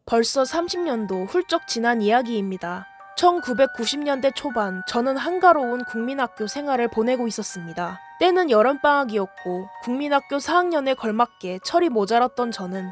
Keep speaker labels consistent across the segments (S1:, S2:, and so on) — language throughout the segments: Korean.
S1: 벌써 30년도 훌쩍 지난 이야기입니다. 1990년대 초반 저는 한가로운 국민학교 생활을 보내고 있었습니다. 때는 여름방학이었고 국민학교 4학년에 걸맞게 철이 모자랐던 저는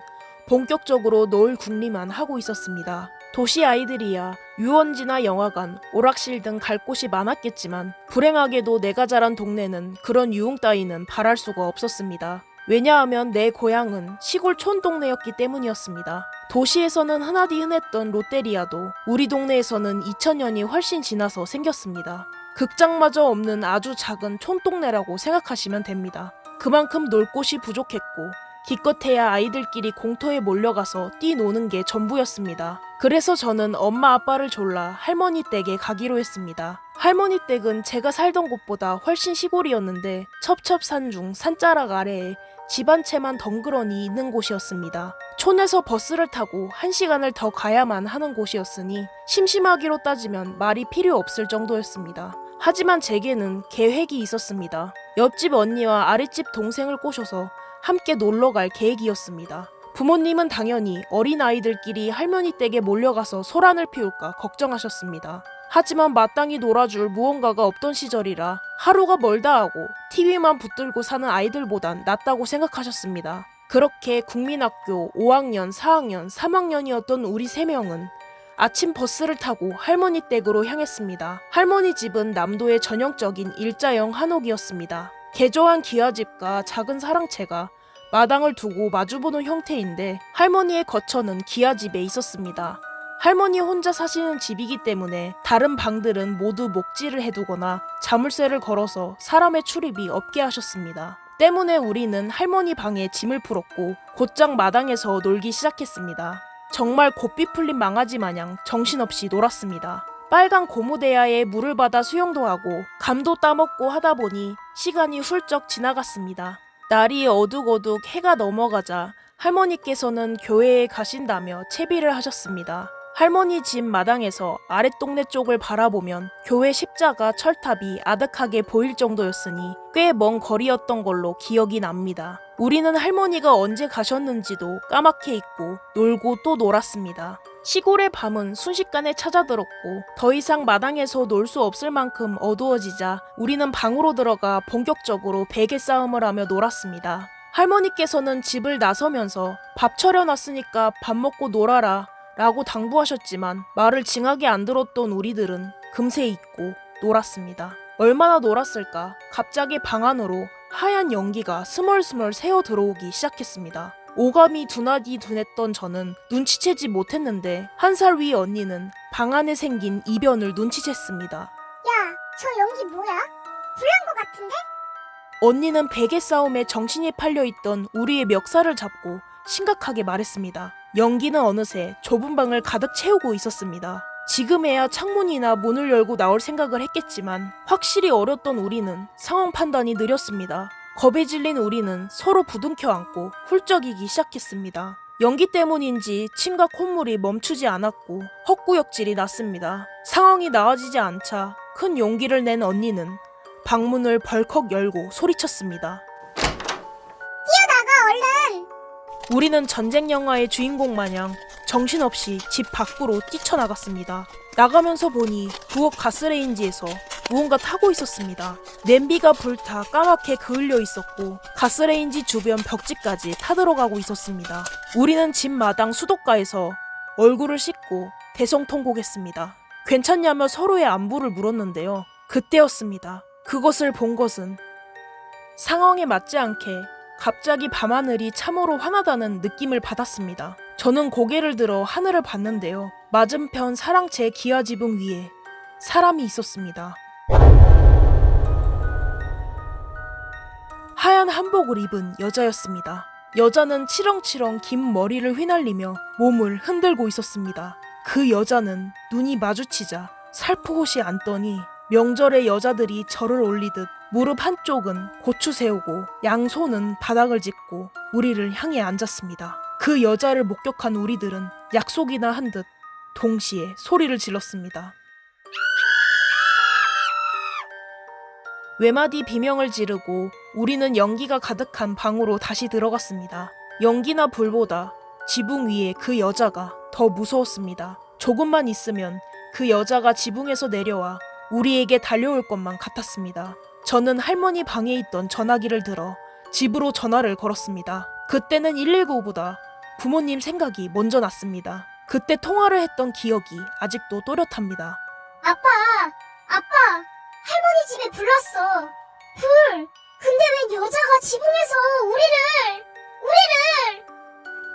S1: 본격적으로 노을 궁리만 하고 있었습니다. 도시 아이들이야 유원지나 영화관, 오락실 등 갈 곳이 많았겠지만 불행하게도 내가 자란 동네는 그런 유흥 따위는 바랄 수가 없었습니다. 왜냐하면 내 고향은 시골 촌동네였기 때문이었습니다. 도시에서는 흔하디 흔했던 롯데리아도 우리 동네에서는 2000년이 훨씬 지나서 생겼습니다. 극장마저 없는 아주 작은 촌동네라고 생각하시면 됩니다. 그만큼 놀 곳이 부족했고 기껏해야 아이들끼리 공터에 몰려가서 뛰노는 게 전부였습니다. 그래서 저는 엄마 아빠를 졸라 할머니 댁에 가기로 했습니다. 할머니 댁은 제가 살던 곳보다 훨씬 시골이었는데 첩첩산중 산자락 아래에 집 한 채만 덩그러니 있는 곳이었습니다. 촌에서 버스를 타고 1시간을 더 가야만 하는 곳이었으니 심심하기로 따지면 말이 필요 없을 정도였습니다. 하지만 제게는 계획이 있었습니다. 옆집 언니와 아랫집 동생을 꼬셔서 함께 놀러갈 계획이었습니다. 부모님은 당연히 어린아이들끼리 할머니 댁에 몰려가서 소란을 피울까 걱정하셨습니다. 하지만 마땅히 놀아줄 무언가가 없던 시절이라 하루가 멀다 하고 TV만 붙들고 사는 아이들보단 낫다고 생각하셨습니다. 그렇게 국민학교 5학년, 4학년, 3학년이었던 우리 3명은 아침 버스를 타고 할머니 댁으로 향했습니다. 할머니 집은 남도의 전형적인 일자형 한옥이었습니다. 개조한 기와집과 작은 사랑채가 마당을 두고 마주보는 형태인데 할머니의 거처는 기와집에 있었습니다. 할머니 혼자 사시는 집이기 때문에 다른 방들은 모두 목질을 해두거나 자물쇠를 걸어서 사람의 출입이 없게 하셨습니다. 때문에 우리는 할머니 방에 짐을 풀었고 곧장 마당에서 놀기 시작했습니다. 정말 고삐 풀린 망아지 마냥 정신없이 놀았습니다. 빨간 고무대야에 물을 받아 수영도 하고 감도 따먹고 하다 보니 시간이 훌쩍 지나갔습니다. 날이 어둑어둑 해가 넘어가자 할머니께서는 교회에 가신다며 채비를 하셨습니다. 할머니 집 마당에서 아랫동네 쪽을 바라보면 교회 십자가 철탑이 아득하게 보일 정도였으니 꽤 먼 거리였던 걸로 기억이 납니다. 우리는 할머니가 언제 가셨는지도 까맣게 잊고 놀고 또 놀았습니다. 시골의 밤은 순식간에 찾아들었고 더 이상 마당에서 놀 수 없을 만큼 어두워지자 우리는 방으로 들어가 본격적으로 베개 싸움을 하며 놀았습니다. 할머니께서는 집을 나서면서 밥 차려놨으니까 밥 먹고 놀아라 라고 당부하셨지만 말을 징하게 안 들었던 우리들은 금세 잊고 놀았습니다. 얼마나 놀았을까? 갑자기 방 안으로 하얀 연기가 스멀스멀 새어 들어오기 시작했습니다. 오감이 둔하디 둔했던 저는 눈치채지 못했는데 1살 위 언니는 방 안에 생긴 이변을 눈치챘습니다.
S2: 야, 저 연기 뭐야? 불난 거 같은데?
S1: 언니는 베개 싸움에 정신이 팔려있던 우리의 멱살을 잡고 심각하게 말했습니다. 연기는 어느새 좁은 방을 가득 채우고 있었습니다. 지금에야 창문이나 문을 열고 나올 생각을 했겠지만 확실히 어렸던 우리는 상황 판단이 느렸습니다. 겁에 질린 우리는 서로 부둥켜 안고 훌쩍이기 시작했습니다. 연기 때문인지 침과 콧물이 멈추지 않았고 헛구역질이 났습니다. 상황이 나아지지 않자 큰 용기를 낸 언니는 방문을 벌컥 열고 소리쳤습니다.
S2: 뛰어나가 얼른!
S1: 우리는 전쟁 영화의 주인공 마냥 정신없이 집 밖으로 뛰쳐나갔습니다. 나가면서 보니 부엌 가스레인지에서 무언가 타고 있었습니다. 냄비가 불타 까맣게 그을려 있었고 가스레인지 주변 벽지까지 타들어가고 있었습니다. 우리는 집 마당 수도가에서 얼굴을 씻고 대성통곡했습니다. 괜찮냐며 서로의 안부를 물었는데요. 그때였습니다. 그것을 본 것은 상황에 맞지 않게 갑자기 밤하늘이 참으로 환하다는 느낌을 받았습니다. 저는 고개를 들어 하늘을 봤는데요. 맞은편 사랑채 기와지붕 위에 사람이 있었습니다. 하얀 한복을 입은 여자였습니다. 여자는 치렁치렁 긴 머리를 휘날리며 몸을 흔들고 있었습니다. 그 여자는 눈이 마주치자 살포시 앉더니 명절에 여자들이 절을 올리듯 무릎 한쪽은 고추 세우고 양손은 바닥을 짚고 우리를 향해 앉았습니다. 그 여자를 목격한 우리들은 약속이나 한 듯 동시에 소리를 질렀습니다. 외마디 비명을 지르고 우리는 연기가 가득한 방으로 다시 들어갔습니다. 연기나 불보다 지붕 위에 그 여자가 더 무서웠습니다. 조금만 있으면 그 여자가 지붕에서 내려와 우리에게 달려올 것만 같았습니다. 저는 할머니 방에 있던 전화기를 들어 집으로 전화를 걸었습니다. 그때는 119보다 부모님 생각이 먼저 났습니다. 그때 통화를 했던 기억이 아직도 또렷합니다.
S2: 아빠, 할머니 집에 불났어. 불. 근데 왜 여자가 지붕에서 우리를.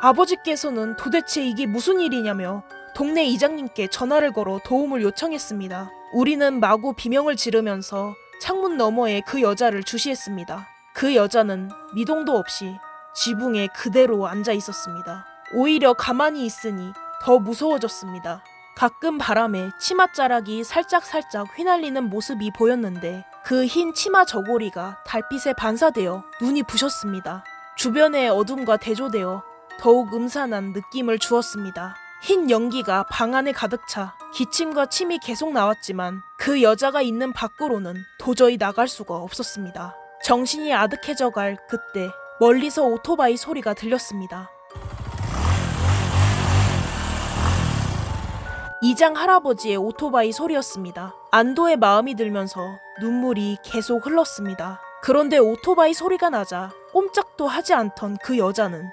S1: 아버지께서는 도대체 이게 무슨 일이냐며 동네 이장님께 전화를 걸어 도움을 요청했습니다. 우리는 마구 비명을 지르면서 창문 너머에 그 여자를 주시했습니다. 그 여자는 미동도 없이 지붕에 그대로 앉아 있었습니다. 오히려 가만히 있으니 더 무서워졌습니다. 가끔 바람에 치맛자락이 살짝살짝 휘날리는 모습이 보였는데 그 흰 치마 저고리가 달빛에 반사되어 눈이 부셨습니다. 주변의 어둠과 대조되어 더욱 음산한 느낌을 주었습니다. 흰 연기가 방 안에 가득 차 기침과 침이 계속 나왔지만 그 여자가 있는 밖으로는 도저히 나갈 수가 없었습니다. 정신이 아득해져갈 그때 멀리서 오토바이 소리가 들렸습니다. 이장 할아버지의 오토바이 소리였습니다. 안도의 마음이 들면서 눈물이 계속 흘렀습니다. 그런데 오토바이 소리가 나자 꼼짝도 하지 않던 그 여자는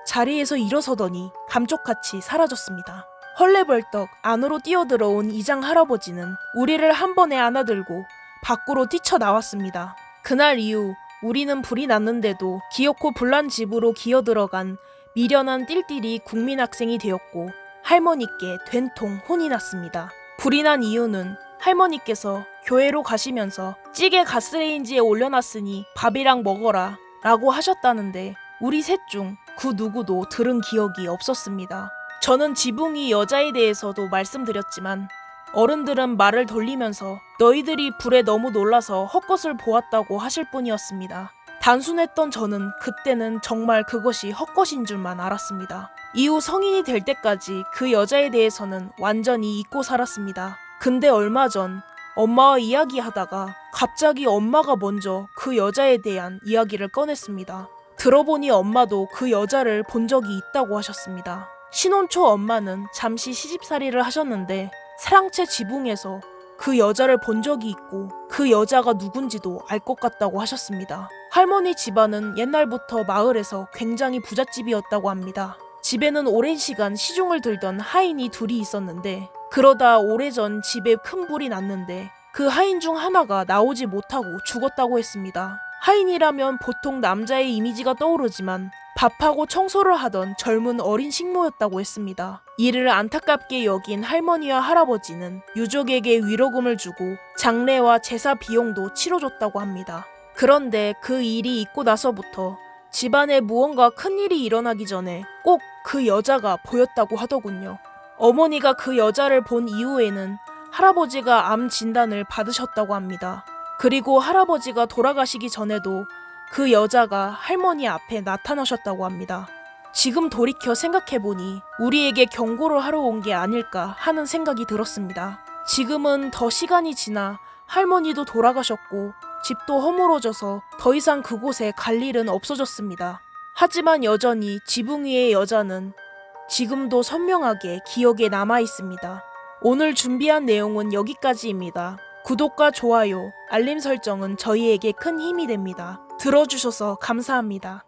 S1: 자리에서 일어서더니 감쪽같이 사라졌습니다. 헐레벌떡 안으로 뛰어들어온 이장 할아버지는 우리를 한 번에 안아들고 밖으로 뛰쳐나왔습니다. 그날 이후 우리는 불이 났는데도 기어코 불난 집으로 기어들어간 미련한 띨띨이 국민학생이 되었고 할머니께 된통 혼이 났습니다. 불이 난 이유는 할머니께서 교회로 가시면서 찌개 가스레인지에 올려놨으니 밥이랑 먹어라 라고 하셨다는데 우리 셋 중 그 누구도 들은 기억이 없었습니다. 저는 지붕이 여자에 대해서도 말씀드렸지만 어른들은 말을 돌리면서 너희들이 불에 너무 놀라서 헛것을 보았다고 하실 뿐이었습니다. 단순했던 저는 그때는 정말 그것이 헛것인 줄만 알았습니다. 이후 성인이 될 때까지 그 여자에 대해서는 완전히 잊고 살았습니다. 근데 얼마 전 엄마와 이야기하다가 갑자기 엄마가 먼저 그 여자에 대한 이야기를 꺼냈습니다. 들어보니 엄마도 그 여자를 본 적이 있다고 하셨습니다. 신혼 초 엄마는 잠시 시집살이를 하셨는데 사랑채 지붕에서 그 여자를 본 적이 있고 그 여자가 누군지도 알 것 같다고 하셨습니다. 할머니 집안은 옛날부터 마을에서 굉장히 부잣집이었다고 합니다. 집에는 오랜 시간 시중을 들던 하인이 둘이 있었는데 그러다 오래전 집에 큰 불이 났는데 그 하인 중 하나가 나오지 못하고 죽었다고 했습니다. 하인이라면 보통 남자의 이미지가 떠오르지만 밥하고 청소를 하던 젊은 어린 식모였다고 했습니다. 이를 안타깝게 여긴 할머니와 할아버지는 유족에게 위로금을 주고 장례와 제사 비용도 치러줬다고 합니다. 그런데 그 일이 있고 나서부터 집안에 무언가 큰일이 일어나기 전에 꼭 그 여자가 보였다고 하더군요. 어머니가 그 여자를 본 이후에는 할아버지가 암 진단을 받으셨다고 합니다. 그리고 할아버지가 돌아가시기 전에도 그 여자가 할머니 앞에 나타나셨다고 합니다. 지금 돌이켜 생각해보니 우리에게 경고를 하러 온 게 아닐까 하는 생각이 들었습니다. 지금은 더 시간이 지나 할머니도 돌아가셨고 집도 허물어져서 더 이상 그곳에 갈 일은 없어졌습니다. 하지만 여전히 지붕 위의 여자는 지금도 선명하게 기억에 남아 있습니다. 오늘 준비한 내용은 여기까지입니다. 구독과 좋아요, 알림 설정은 저희에게 큰 힘이 됩니다. 들어주셔서 감사합니다.